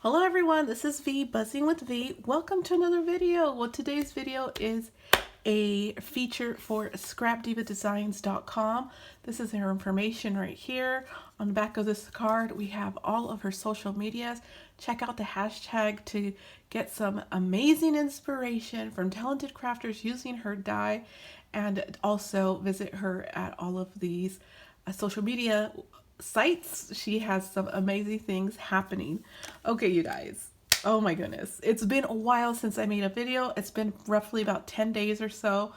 Hello everyone, this is V, Buzzing with V. Welcome to another video. Well, today's video is a feature for scrapdivadesigns.com. This is her information right here. On the back of this card, we have all of her social medias. Check out the hashtag to get some amazing inspiration from talented crafters using her dye, and also visit her at all of these social media sites. She has some amazing things happening. Okay, you guys. Oh my goodness. It's been a while since I made a video. It's been roughly about 10 days or so.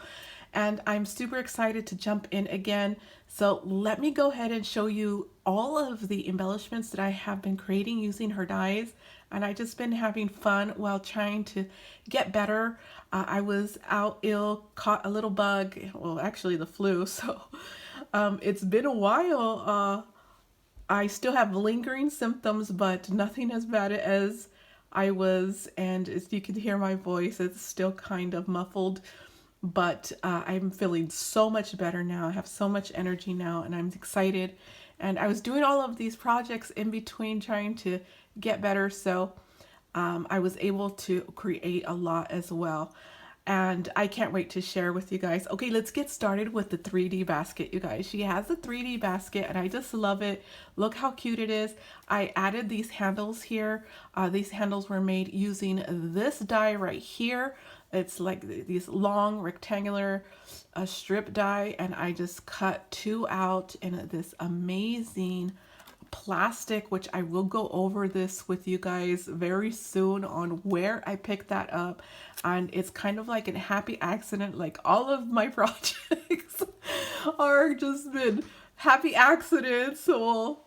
And I'm super excited to jump in again. So let me go ahead and show you all of the embellishments that I have been creating using her dyes. And I just been having fun while trying to get better. I was out ill, caught a little bug, well actually the flu. So it's been a while. I still have lingering symptoms, but nothing as bad as I was. And as you can hear my voice, it's still kind of muffled, but I'm feeling so much better now. I have so much energy now and I'm excited. And I was doing all of these projects in between trying to get better. So I was able to create a lot as well. And I can't wait to share with you guys. Okay, let's get started with the 3D basket, you guys. She has a 3D basket and I just love it. Look how cute it is. I added these handles here. These handles were made using this die right here. It's like these long rectangular strip die, and I just cut two out in this amazing plastic, which I will go over this with you guys very soon on where I picked that up. And it's kind of like a happy accident. Like all of my projects are just been happy accidents. So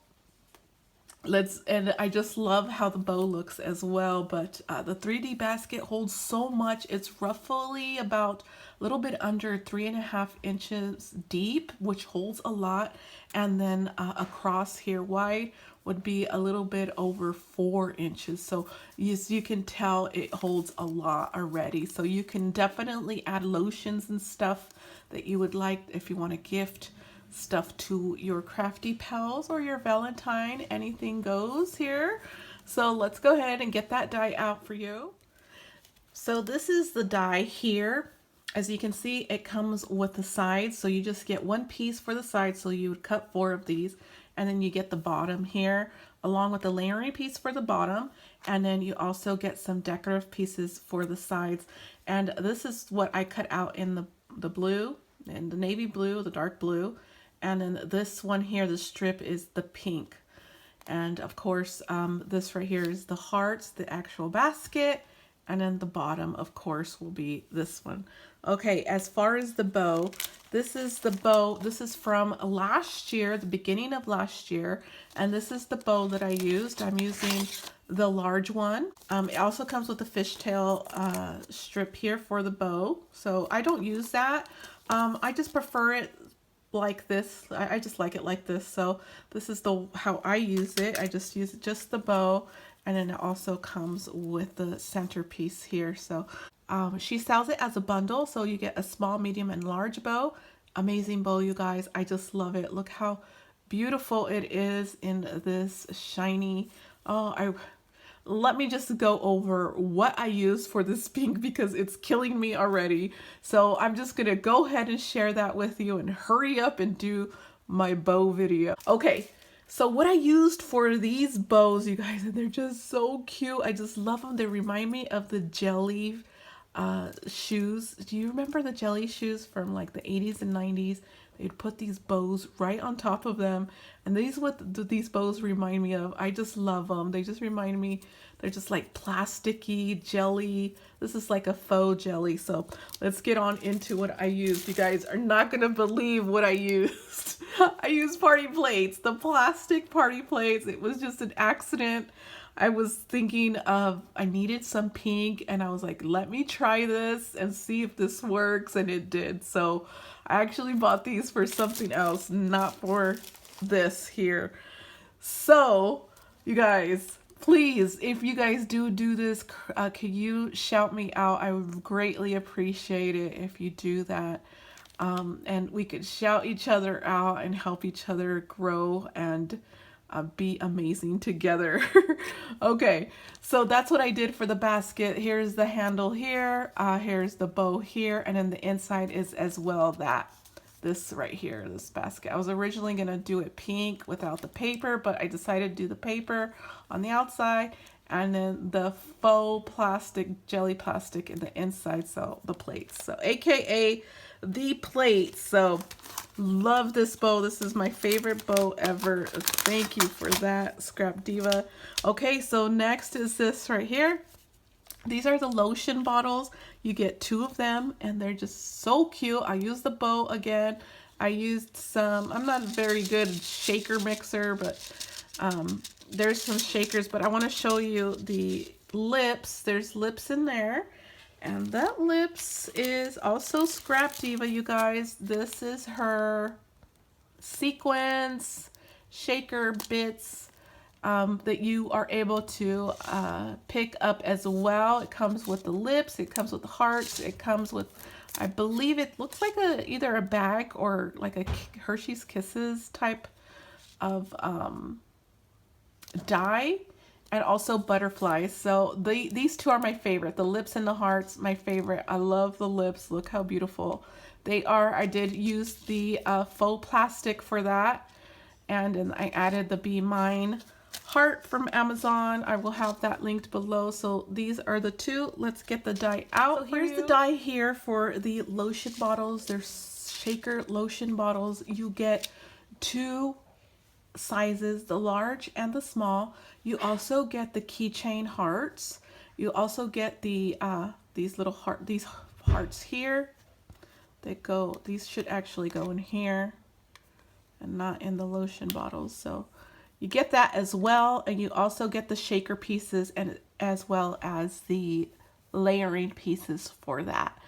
and I just love how the bow looks as well. But the 3D basket holds so much. It's roughly about a little bit under 3.5 inches deep, which holds a lot. And then across here wide would be a little bit over 4 inches. So you can tell it holds a lot already. So you can definitely add lotions and stuff that you would like if you want to gift stuff to your crafty pals or your Valentine. Anything goes here. So let's go ahead and get that die out for you. So this is the die here. As you can see, it comes with the sides, so you just get one piece for the side. So you would cut 4 of these, and then you get the bottom here along with the layering piece for the bottom, and then you also get some decorative pieces for the sides. And this is what I cut out in the blue and the navy blue, the dark blue, and then this one here, the strip, is the pink. And of course, this right here is the hearts, the actual basket. And then the bottom, of course, will be this one. Okay, as far as the bow, this is the bow. This is from last year, the beginning of last year. And this is the bow that I used. I'm using the large one. It also comes with a fishtail strip here for the bow. So I don't use that. I just prefer it like this. I just like it like this. So this is how I use it. I just use just the bow, and then it also comes with the centerpiece here. So she sells it as a bundle, so you get a small, medium, and large bow. Amazing bow, you guys. I just love it. Look how beautiful it is in this shiny. Let me just go over what I use for this pink because it's killing me already. So I'm just gonna go ahead and share that with you and hurry up and do my bow video. Okay, so what I used for these bows, you guys, and they're just so cute. I just love them. They remind me of the jelly shoes. Do you remember the jelly shoes from like the 80s and 90s? They'd put these bows right on top of them, and these bows remind me of. I just love them. They just remind me, they're just like plasticky jelly. This is like a faux jelly. So let's get on into what I used. You guys are not gonna believe what I used. I used party plates, the plastic party plates. It was just an accident. I was thinking I needed some pink, and I was like, let me try this and see if this works, and it did. So I actually bought these for something else, not for this here. So you guys, please, if you guys do this, can you shout me out? I would greatly appreciate it if you do that. And we could shout each other out and help each other grow and be amazing together. Okay, so that's what I did for the basket. Here's the handle here, here's the bow here, and then the inside is as well this right here, this basket. I was originally gonna do it pink without the paper, but I decided to do the paper on the outside and then the faux plastic, jelly plastic in the inside, so the plates. So AKA the plates. So love this bow. This is my favorite bow ever. Thank you for that, ScrapDiva. Okay, so next is this right here. These are the lotion bottles. You get 2 of them and they're just so cute. I used the bow again. I used some, I'm not a very good shaker mixer, but there's some shakers, but I want to show you the lips. There's lips in there. And that lips is also ScrapDiva, you guys. This is her sequence shaker bits that you are able to pick up as well. It comes with the lips, it comes with the hearts, it comes with, I believe it looks like either a bag or like a Hershey's Kisses type of die, and also butterflies. So these 2 are my favorite. The lips and the hearts, my favorite. I love the lips. Look how beautiful they are. I did use the faux plastic for that. And then I added the Be Mine heart from Amazon. I will have that linked below. So these are the 2. Let's get the die out. So here's the die here for the lotion bottles. They're shaker lotion bottles. You get 2 sizes, the large and the small. You also get the keychain hearts. You also get the these hearts here. These should actually go in here and not in the lotion bottles. So you get that as well, and you also get the shaker pieces and as well as the layering pieces for that.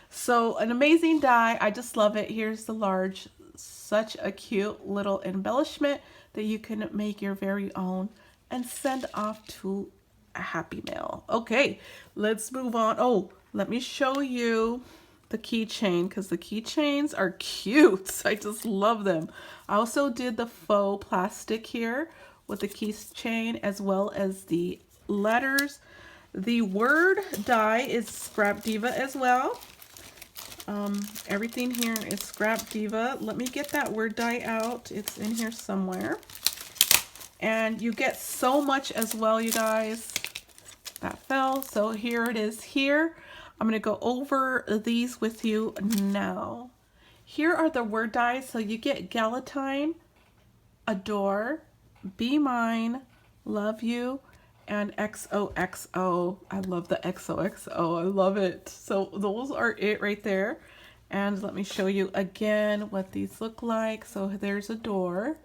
So an amazing die. I just love it. Here's the large. Such a cute little embellishment that you can make your very own and send off to a happy mail. Okay, let's move on. Oh, let me show you the keychain, because the keychains are cute. I just love them. I also did the faux plastic here with the keychain as well as the letters. The word die is ScrapDiva as well. Everything here is ScrapDiva. Let me get that word die out. It's in here somewhere. And you get so much as well, you guys. That fell. So here it is here. I'm going to go over these with you now. Here are the word dies. So you get Valentine, Adore, Be Mine, Love You, and XOXO. I love the XOXO. I love it. So those are it right there. And let me show you again what these look like. So there's Adore.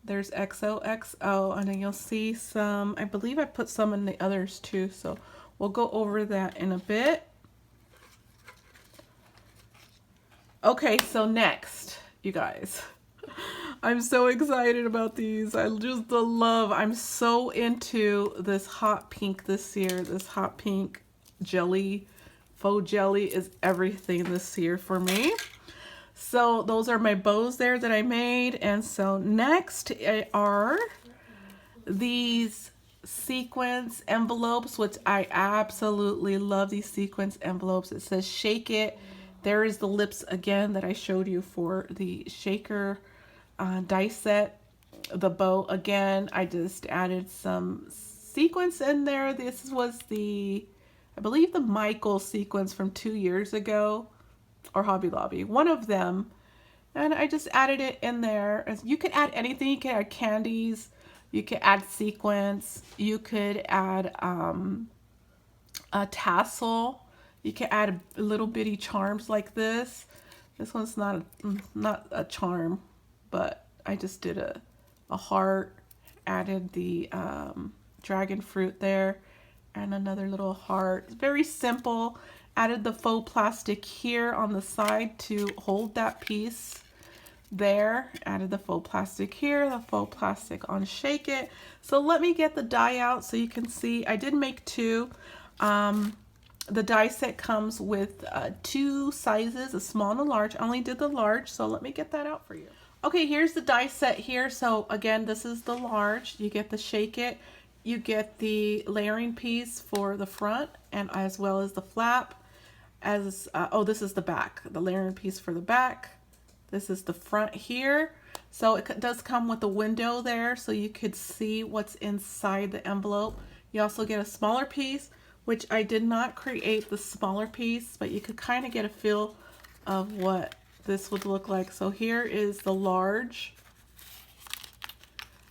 There's XOXO. And then you'll see some, I believe I put some in the others too. So we'll go over that in a bit. Okay, so next, you guys. I'm so excited about these. I just love, I'm so into this hot pink this year. This hot pink jelly, faux jelly is everything this year for me. So those are my bows there that I made. And so next are these sequence envelopes, which I absolutely love these sequence envelopes. It says shake it. There is the lips again that I showed you for the shaker die set. The bow again, I just added some sequence in there. This was the, I believe the Michael sequence from 2 years ago, or Hobby Lobby, one of them. And I just added it in there. You could add anything. You could add candies. You could add sequence. You could add a tassel. You can add little bitty charms like this. This one's not a charm, but I just did a heart, added the dragon fruit there, and another little heart. Very simple. Added the faux plastic here on the side to hold that piece there. Added the faux plastic here, the faux plastic on shake it. So let me get the die out so you can see. I did make 2. The die set comes with 2 sizes, a small and a large. I only did the large, so let me get that out for you. Okay, here's the die set here. So again, this is the large. You get the shake it. You get the layering piece for the front and as well as the flap. Oh, this is the back, the layering piece for the back. This is the front here. So it does come with a window there so you could see what's inside the envelope. You also get a smaller piece, which I did not create the smaller piece, but you could kind of get a feel of what this would look like. So here is the large.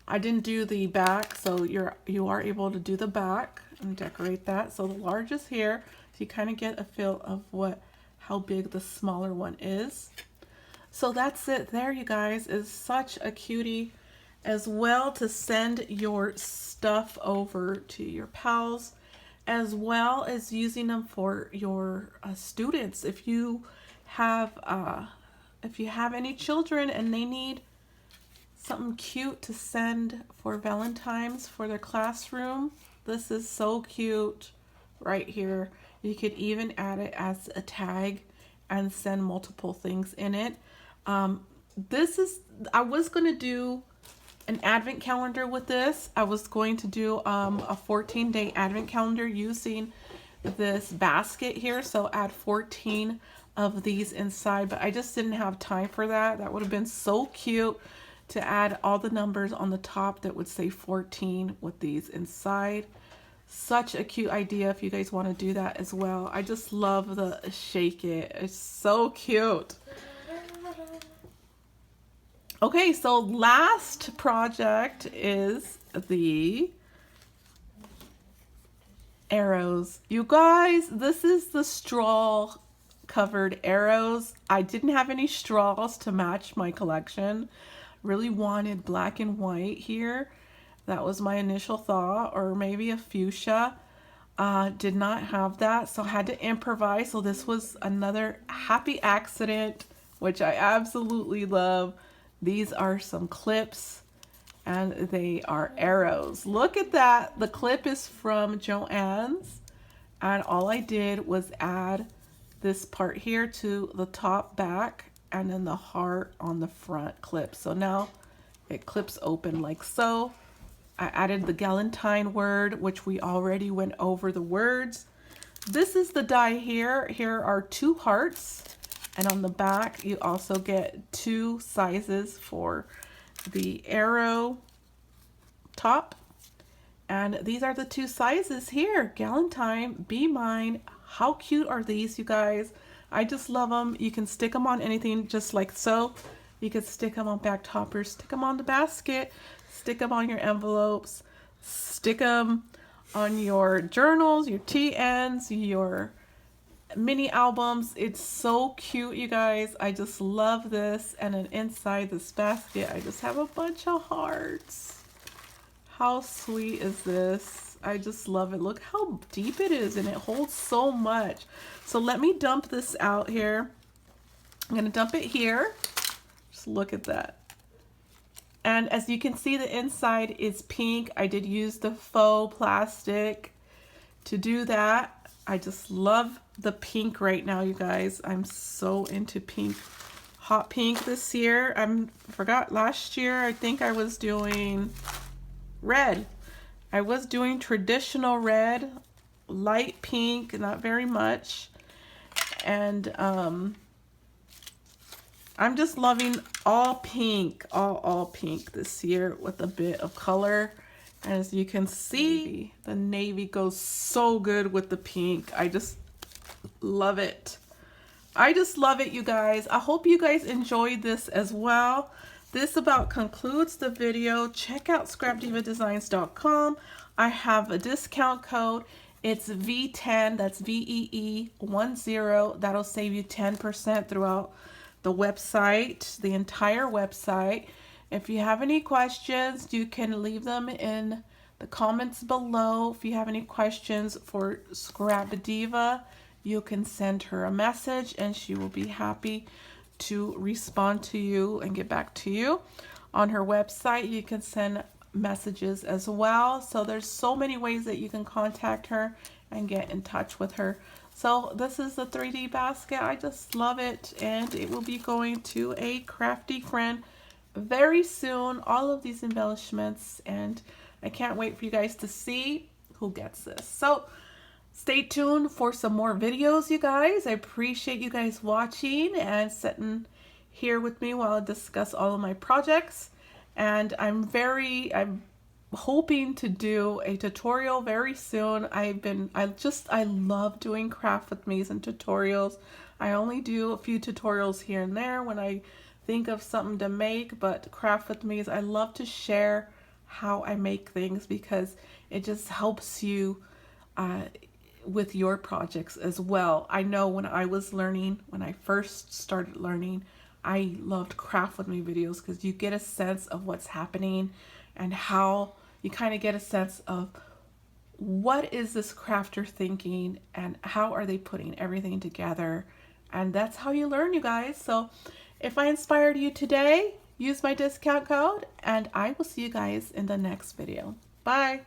I didn't do the back, so you are able to do the back and decorate that. So the large is here, so you kind of get a feel of how big the smaller one is. So that's it there, you guys. Is such a cutie as well to send your stuff over to your pals, as well as using them for your students. If you have any children and they need something cute to send for Valentine's for their classroom, this is so cute right here. You could even add it as a tag and send multiple things in it. I was going to do an advent calendar with this. I was going to do a 14-day advent calendar using this basket here. So add 14 of these inside, but I just didn't have time for that. That would have been so cute to add all the numbers on the top that would say 14 with these inside. Such a cute idea if you guys want to do that as well. I just love the shake it. It's so cute. Okay, so last project is the arrows. You guys, this is the straw covered arrows. I didn't have any straws to match my collection. Really wanted black and white here. That was my initial thought, or maybe a fuchsia. Did not have that, so I had to improvise. So this was another happy accident, which I absolutely love. These are some clips and they are arrows. Look at that. The clip is from Joann's, and all I did was add this part here to the top back and then the heart on the front clip. So now it clips open like so. I added the Valentine word, which we already went over the words. This is the die here. Here are 2 hearts. And on the back, you also get 2 sizes for the arrow top. And these are the 2 sizes here. Valentine, Be Mine. How cute are these, you guys? I just love them. You can stick them on anything just like so. You could stick them on back toppers, stick them on the basket, stick them on your envelopes, stick them on your journals, your TNs, your mini albums. It's so cute, you guys. I just love this. And then inside this basket, I just have a bunch of hearts. How sweet is this? I just love it. Look how deep it is, and it holds so much. So let me dump this out here. I'm gonna dump it here. Just look at that. And as you can see, the inside is pink. I did use the faux plastic to do that. I just love the pink right now, you guys. I'm so into pink. Hot pink this year. Forgot last year, I think I was doing red. I was doing traditional red, light pink, not very much. And I'm just loving all pink, all pink this year with a bit of color. As you can see, the navy goes so good with the pink. I just love it. I just love it, you guys. I hope you guys enjoyed this as well. This about concludes the video. Check out scrapdivadesigns.com. I have a discount code. It's V10, that's VEE10. That'll save you 10% throughout the website, the entire website. If you have any questions, you can leave them in the comments below. If you have any questions for ScrapDiva, you can send her a message and she will be happy to respond to you and get back to you. On her website, you can send messages as well. So there's so many ways that you can contact her and get in touch with her. So this is the 3D basket. I just love it, and it will be going to a crafty friend very soon, all of these embellishments, and I can't wait for you guys to see who gets this. So stay tuned for some more videos, you guys. I appreciate you guys watching and sitting here with me while I discuss all of my projects. And I'm hoping to do a tutorial very soon. I love doing craft with me's and tutorials. I only do a few tutorials here and there when I think of something to make, but craft with me's, I love to share how I make things because it just helps you with your projects as well. I know when I was learning, when I first started learning, I loved craft with me videos because you get a sense of what's happening and how you kind of get a sense of what is this crafter thinking and how are they putting everything together. And that's how you learn, you guys. So if I inspired you today, use my discount code and I will see you guys in the next video. Bye.